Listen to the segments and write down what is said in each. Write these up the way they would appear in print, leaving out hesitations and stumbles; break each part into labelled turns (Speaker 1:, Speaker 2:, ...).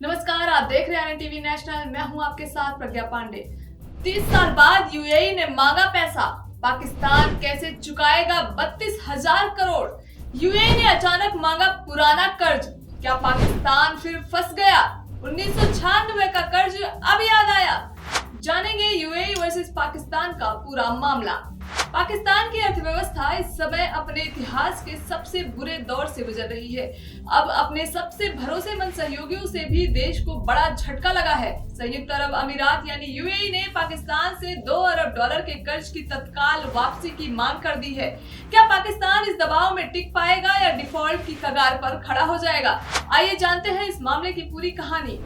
Speaker 1: नमस्कार, आप देख रहे हैं टीवी नेशनल। मैं हूं आपके साथ प्रज्ञा पांडे। 30 साल बाद यूएई ने मांगा पैसा, पाकिस्तान कैसे चुकाएगा 32,000 करोड़। यूएई ने अचानक मांगा पुराना कर्ज, क्या पाकिस्तान फिर फंस गया? 1996 का कर्ज अब याद आया। जानेंगे यूएई वर्सेस पाकिस्तान का पूरा मामला। पाकिस्तान की अर्थव्यवस्था इस समय अपने इतिहास के सबसे बुरे दौर से गुजर रही है। अब अपने सबसे भरोसेमंद सहयोगियों से भी देश को बड़ा झटका लगा है। संयुक्त अरब अमीरात यानी यूएई ने पाकिस्तान से $2 अरब के कर्ज की तत्काल वापसी की मांग कर दी है। क्या पाकिस्तान इस दबाव में टिक पाएगा या डिफॉल्ट की कगार पर खड़ा हो जाएगा? आइए जानते हैं इस मामले की पूरी कहानी।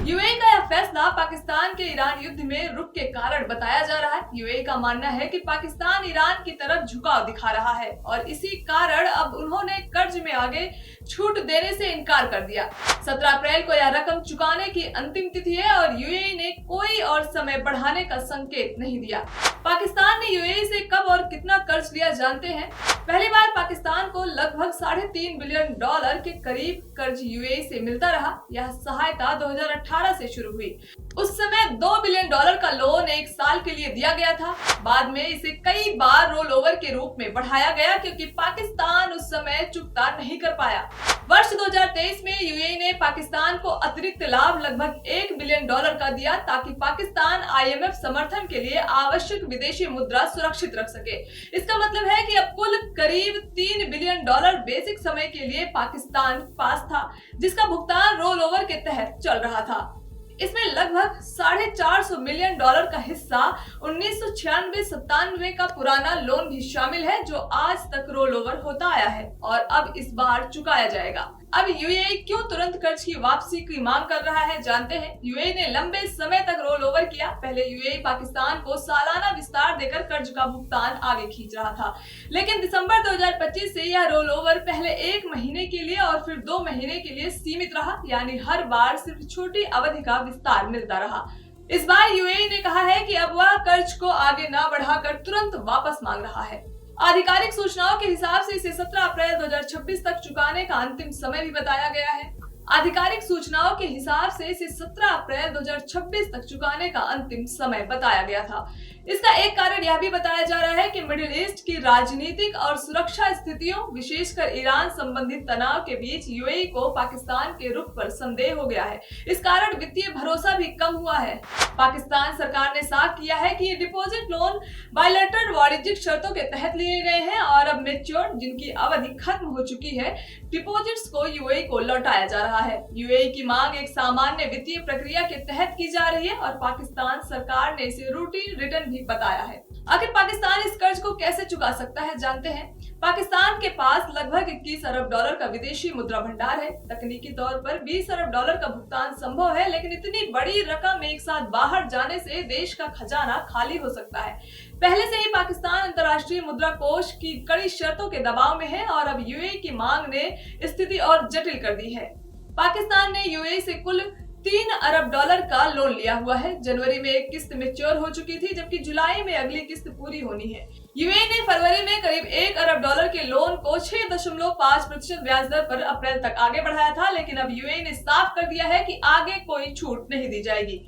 Speaker 1: यूएई का यह फैसला पाकिस्तान के ईरान युद्ध में रुक के कारण बताया जा रहा है। यूएई का मानना है कि पाकिस्तान ईरान की तरफ झुकाव दिखा रहा है और इसी कारण अब उन्होंने कर्ज में आगे छूट देने से इनकार कर दिया। 17 अप्रैल को यह रकम चुकाने की अंतिम तिथि है और यूएई ने कोई और समय बढ़ाने का संकेत नहीं दिया। पाकिस्तान ने यूएई से कब और कितना कर्ज लिया जानते हैं। पहली बार पाकिस्तान को लगभग $3.5 बिलियन के करीब कर्ज यूएई से मिलता रहा। यह सहायता 2018 से शुरू हुई। उस समय $2 बिलियन का लोन 1 साल के लिए दिया गया था। बाद में इसे कई बार रोल ओवर के रूप में बढ़ाया गया क्योंकि पाकिस्तान उस समय चुकता नहीं कर पाया। वर्ष 2023 में यूएई ने पाकिस्तान को अतिरिक्त लाभ लगभग $1 बिलियन का दिया ताकि पाकिस्तान आईएमएफ समर्थन के लिए आवश्यक विदेशी मुद्रा सुरक्षित रख सके। इसका मतलब है कि अब कुल करीब $3 बिलियन बेसिक समय के लिए पाकिस्तान पास था, जिसका भुगतान रोल ओवर के तहत चल रहा था। इसमें लगभग $450 मिलियन का हिस्सा 1996-97 का पुराना लोन भी शामिल है, जो आज तक रोल ओवर होता आया है और अब इस बार चुकाया जाएगा। अब यूएई क्यों तुरंत कर्ज की वापसी की मांग कर रहा है जानते हैं। यूएई ने लंबे समय तक रोल ओवर किया। पहले यूएई पाकिस्तान को सालाना विस्तार देकर कर्ज का भुगतान आगे खींच रहा था, लेकिन दिसंबर 2025 से यह रोल ओवर पहले 1 महीने के लिए और फिर 2 महीने के लिए सीमित रहा, यानी हर बार सिर्फ छोटी अवधि का विस्तार मिलता रहा। इस बार यूएई ने कहा है कि अब वह कर्ज को आगे न बढ़ाकर तुरंत वापस मांग रहा है। आधिकारिक सूचनाओं के हिसाब से इसे 17 अप्रैल 2026 तक चुकाने का अंतिम समय भी बताया गया है। आधिकारिक सूचनाओं के हिसाब से इसे 17 अप्रैल 2026 तक चुकाने का अंतिम समय बताया गया था। इसका एक कारण यह भी बताया जा रहा है कि मिडिल ईस्ट की राजनीतिक और सुरक्षा स्थितियों, विशेषकर ईरान संबंधित तनाव के बीच यूएई को पाकिस्तान के रुख पर संदेह हो गया है। इस कारण वित्तीय भरोसा भी कम हुआ है। पाकिस्तान सरकार ने साफ किया है कि ये डिपॉजिट लोन बायलैटरल वाणिज्यिक शर्तों के तहत लिए गए हैं और अब मैच्योर, जिनकी अवधि खत्म हो चुकी है, डिपॉजिट्स को यूएई को लौटाया जा रहा है। यूएई की मांग एक सामान्य वित्तीय प्रक्रिया के तहत की जा रही है और पाकिस्तान सरकार ने इसे रूटीन रिटर्न भी बताया है। आखिर पाकिस्तान इस कर्ज को कैसे चुका सकता है जानते हैं। पाकिस्तान के पास लगभग $21 अरब का विदेशी मुद्रा भंडार है। तकनीकी तौर पर $20 अरब का भुगतान संभव है, लेकिन इतनी बड़ी रकम एक साथ बाहर जाने से देश का खजाना खाली हो सकता है। पहले से ही पाकिस्तान अंतर्राष्ट्रीय मुद्रा कोष की कड़ी शर्तों के दबाव में है और अब यूएई की मांग ने स्थिति और जटिल कर दी है। पाकिस्तान ने यूएई से कुल $3 अरब का लोन लिया हुआ है। जनवरी में एक किस्त मैच्योर हो चुकी थी, जबकि जुलाई में अगली किस्त पूरी होनी है। यूएई ने फरवरी में करीब $1 अरब के लोन को 6.5% ब्याज दर पर अप्रैल तक आगे बढ़ाया था, लेकिन अब यूएई ने साफ कर दिया है कि आगे कोई छूट नहीं दी जाएगी।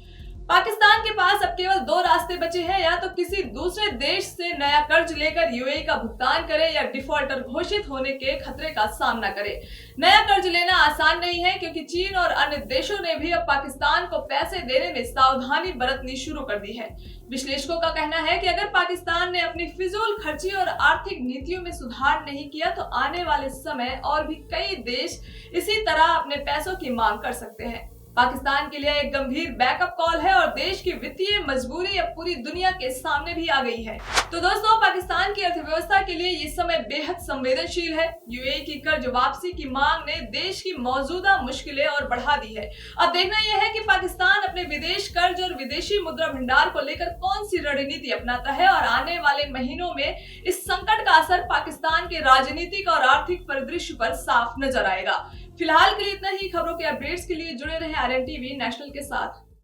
Speaker 1: पाकिस्तान के पास अब केवल 2 रास्ते बचे हैं, या तो किसी दूसरे देश से नया कर्ज लेकर यूएई का भुगतान करे या डिफॉल्टर घोषित होने के खतरे का सामना करे। नया कर्ज लेना आसान नहीं है क्योंकि चीन और अन्य देशों ने भी अब पाकिस्तान को पैसे देने में सावधानी बरतनी शुरू कर दी है। विश्लेषकों का कहना है कि अगर पाकिस्तान ने अपनी फिजूल खर्ची और आर्थिक नीतियों में सुधार नहीं किया तो आने वाले समय और भी कई देश इसी तरह अपने पैसों की मांग कर सकते हैं। पाकिस्तान के लिए एक गंभीर बैकअप कॉल है और देश की वित्तीय मजबूरी अब पूरी दुनिया के सामने भी आ गई है। तो दोस्तों, पाकिस्तान की अर्थव्यवस्था के लिए ये समय बेहद संवेदनशील है। यूएई की कर्ज वापसी की मांग ने देश की मौजूदा मुश्किलें और बढ़ा दी है। अब देखना यह है कि पाकिस्तान अपने विदेश कर्ज और विदेशी मुद्रा भंडार को लेकर कौन सी रणनीति अपनाता है और आने वाले महीनों में इस संकट का असर पाकिस्तान के राजनीतिक और आर्थिक परिदृश्य पर साफ नजर आएगा। फिलहाल के लिए इतना ही। खबरों के अपडेट्स के लिए जुड़े रहें आरएन टीवी नेशनल के साथ।